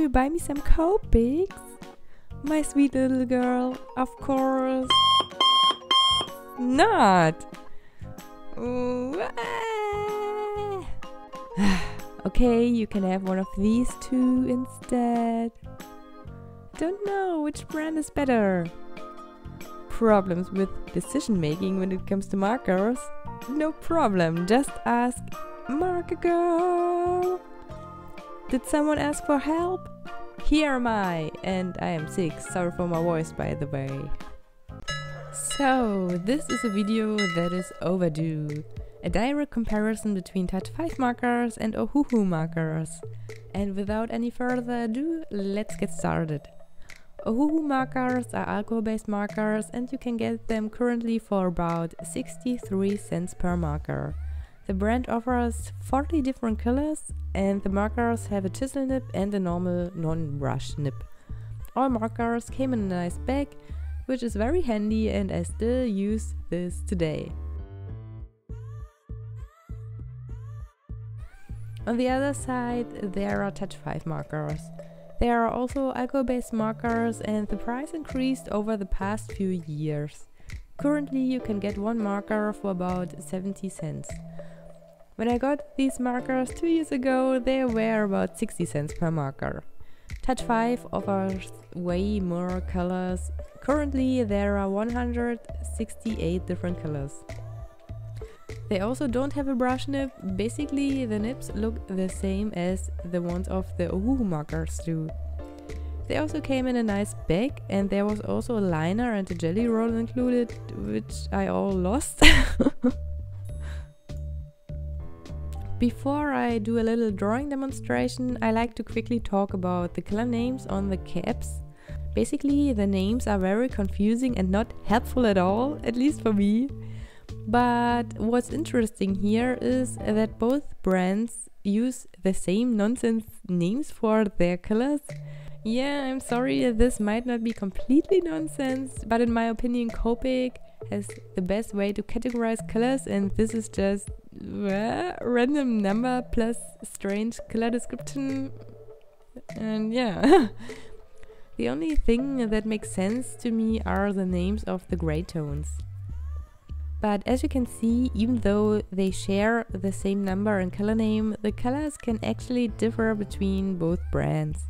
you buy me some Copics? My sweet little girl, of course not. Okay, you can have one of these two instead. Don't know which brand is better. Problems with decision making when it comes to markers? No problem, just ask Marker Girl. Did someone ask for help? Here am I, and I am sick. Sorry for my voice, by the way. So, this is a video that is overdue. A direct comparison between Touchfive markers and OHUHU markers. And without any further ado, let's get started. OHUHU markers are alcohol-based markers, and you can get them currently for about 63 cents per marker. The brand offers 40 different colors, and the markers have a chisel nib and a normal non-brush nib. All markers came in a nice bag, which is very handy, and I still use this today. On the other side, there are Touchfive markers. There are also alcohol-based markers, and the price increased over the past few years. Currently, you can get one marker for about 70 cents. When I got these markers 2 years ago, they were about 60 cents per marker. Touchfive offers way more colors. Currently, there are 168 different colors. They also don't have a brush nib. Basically, the nibs look the same as the ones of the OHUHU markers do. They also came in a nice bag, and there was also a liner and a jelly roll included, which I all lost. Before I do a little drawing demonstration, I like to quickly talk about the color names on the caps. Basically, the names are very confusing and not helpful at all, at least for me. But what's interesting here is that both brands use the same nonsense names for their colors. Yeah, I'm sorry, this might not be completely nonsense, but in my opinion, Copic has the best way to categorize colors, and this is just random number plus strange color description. And yeah, the only thing that makes sense to me are the names of the gray tones. But as you can see, even though they share the same number and color name, the colors can actually differ between both brands.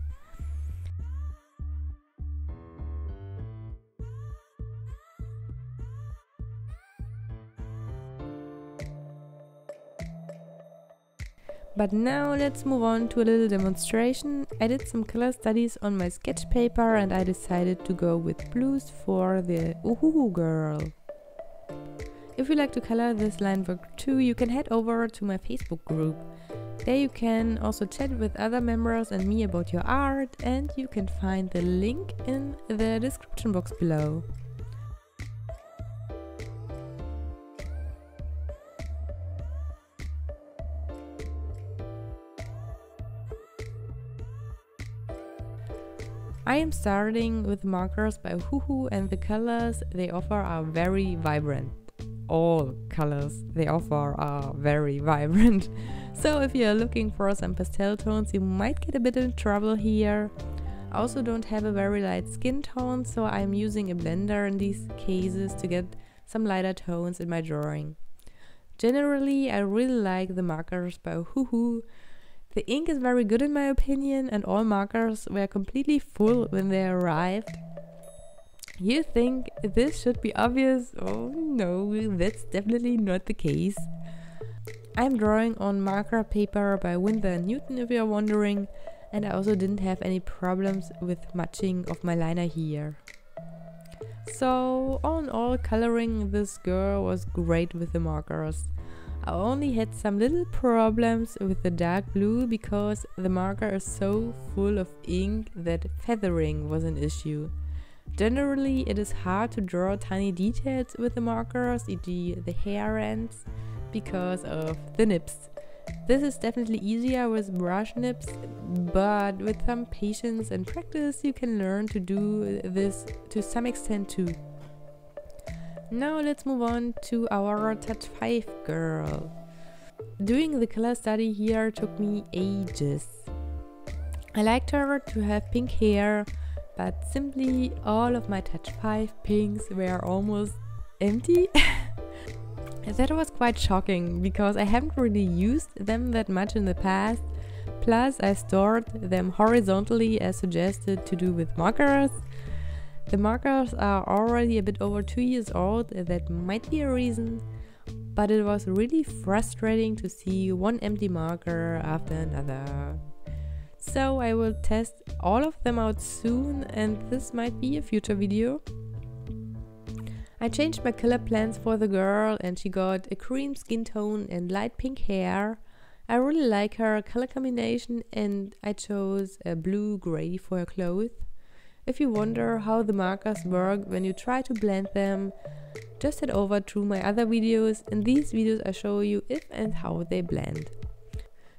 But now let's move on to a little demonstration. I did some color studies on my sketch paper, and I decided to go with blues for the OHUHU girl. If you like to color this line work too, you can head over to my Facebook group. There you can also chat with other members and me about your art, and you can find the link in the description box below. I am starting with markers by OHUHU, and the colors they offer are very vibrant. All colors they offer are very vibrant. So if you're looking for some pastel tones, you might get a bit in trouble here. I also don't have a very light skin tone, so I'm using a blender in these cases to get some lighter tones in my drawing. Generally, I really like the markers by OHUHU. The ink is very good in my opinion, and all markers were completely full when they arrived. You think this should be obvious? Oh no, that's definitely not the case. I'm drawing on marker paper by Winsor & Newton, if you're wondering, and I also didn't have any problems with matching of my liner here. So all in all, coloring this girl was great with the markers. I only had some little problems with the dark blue because the marker is so full of ink that feathering was an issue. Generally, it is hard to draw tiny details with the markers, e.g. the hair ends, because of the nibs. This is definitely easier with brush nibs, but with some patience and practice you can learn to do this to some extent too. Now let's move on to our Touchfive girl. Doing the color study here took me ages. I liked her to have pink hair, but simply all of my Touchfive pinks were almost empty. That was quite shocking because I haven't really used them that much in the past. Plus, I stored them horizontally as suggested to do with markers. The markers are already a bit over 2 years old, that might be a reason, but it was really frustrating to see one empty marker after another. So I will test all of them out soon, and this might be a future video. I changed my color plans for the girl and she got a cream skin tone and light pink hair. I really like her color combination and I chose a blue-gray for her clothes. If you wonder how the markers work when you try to blend them, just head over to my other videos. In these videos I show you if and how they blend.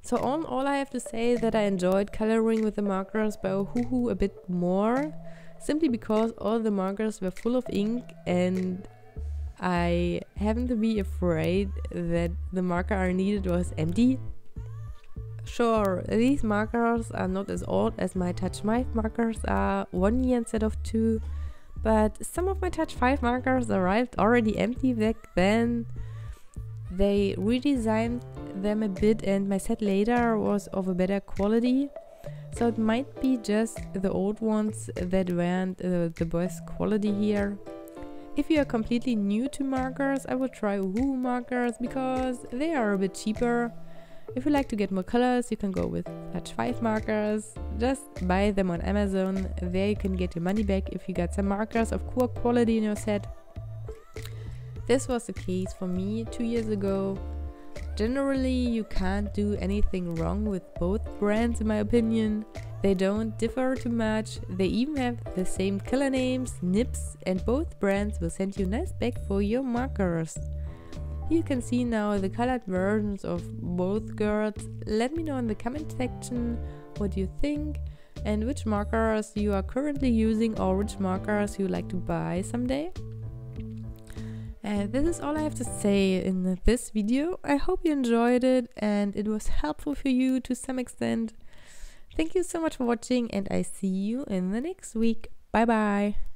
So all I have to say is that I enjoyed coloring with the markers by OHUHU a bit more. Simply because all the markers were full of ink and I happened to be afraid that the marker I needed was empty. Sure, these markers are not as old as my Touchfive markers are, 1 year instead of 2, but some of my Touchfive markers arrived already empty back then. They redesigned them a bit and my set later was of a better quality. So it might be just the old ones that weren't the best quality here. If you are completely new to markers, I would try OHUHU markers because they are a bit cheaper. If you like to get more colors, you can go with Touchfive markers. Just buy them on Amazon. There you can get your money back if you got some markers of poor quality in your set. This was the case for me 2 years ago. Generally, you can't do anything wrong with both brands in my opinion. They don't differ too much, they even have the same color names, nibs, and both brands will send you a nice bag for your markers. You can see now the colored versions of both girls. Let me know in the comment section what you think and which markers you are currently using or which markers you like to buy someday. And this is all I have to say in this video. I hope you enjoyed it and it was helpful for you to some extent. Thank you so much for watching and I see you in the next week. Bye bye!